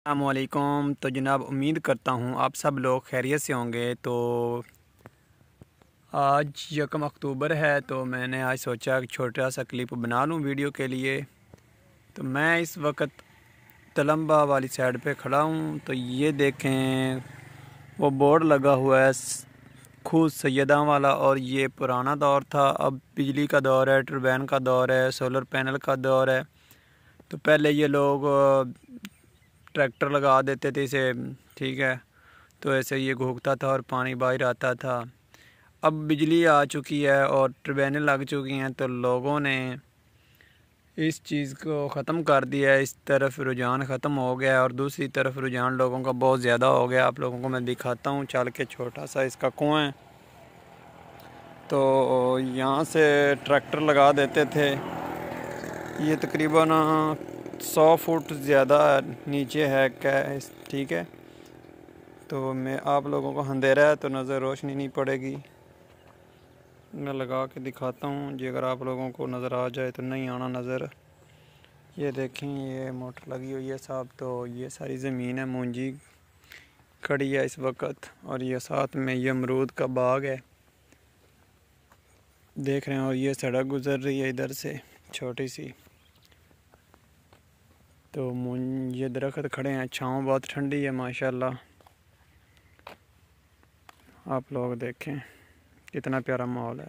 अस्सलामुअलैकुम। तो जनाब, उम्मीद करता हूँ आप सब लोग खैरियत से होंगे। तो आज 1 अक्टूबर है, तो मैंने आज सोचा कि छोटा सा क्लिप बना लूँ वीडियो के लिए। तो मैं इस वक्त तलम्बा वाली साइड पे खड़ा हूँ। तो ये देखें, वो बोर्ड लगा हुआ है खूह सैयदा वाला, और ये पुराना दौर था। अब बिजली का दौर है, टर्बाइन का दौर है, सोलर पैनल का दौर है। तो पहले ये लोग ट्रैक्टर लगा देते थे इसे, ठीक है, तो ऐसे ये घूमता था और पानी बाहर आता था। अब बिजली आ चुकी है और टर्बाइनें लग चुकी हैं, तो लोगों ने इस चीज़ को ख़त्म कर दिया है। इस तरफ रुझान ख़त्म हो गया है और दूसरी तरफ रुझान लोगों का बहुत ज़्यादा हो गया। आप लोगों को मैं दिखाता हूँ चल के, छोटा सा इसका कुआं है। तो यहाँ से ट्रैक्टर लगा देते थे। ये तकरीबन 100 फुट ज़्यादा नीचे है, क्या ठीक है। तो मैं आप लोगों को अंधेरा है तो नज़र रोशनी नहीं पड़ेगी, मैं लगा के दिखाता हूँ जी, अगर आप लोगों को नज़र आ जाए तो नहीं आना नज़र। ये देखें, ये मोटर लगी हुई है साहब। तो ये सारी ज़मीन है, मूंजी खड़ी है इस वक्त, और ये साथ में ये अमरूद का बाग है, देख रहे हैं। और ये सड़क गुज़र रही है इधर से, छोटी सी। तो ये दरख्त खड़े हैं, छाँव बहुत ठंडी है माशाल्लाह। आप लोग देखें कितना प्यारा माहौल है।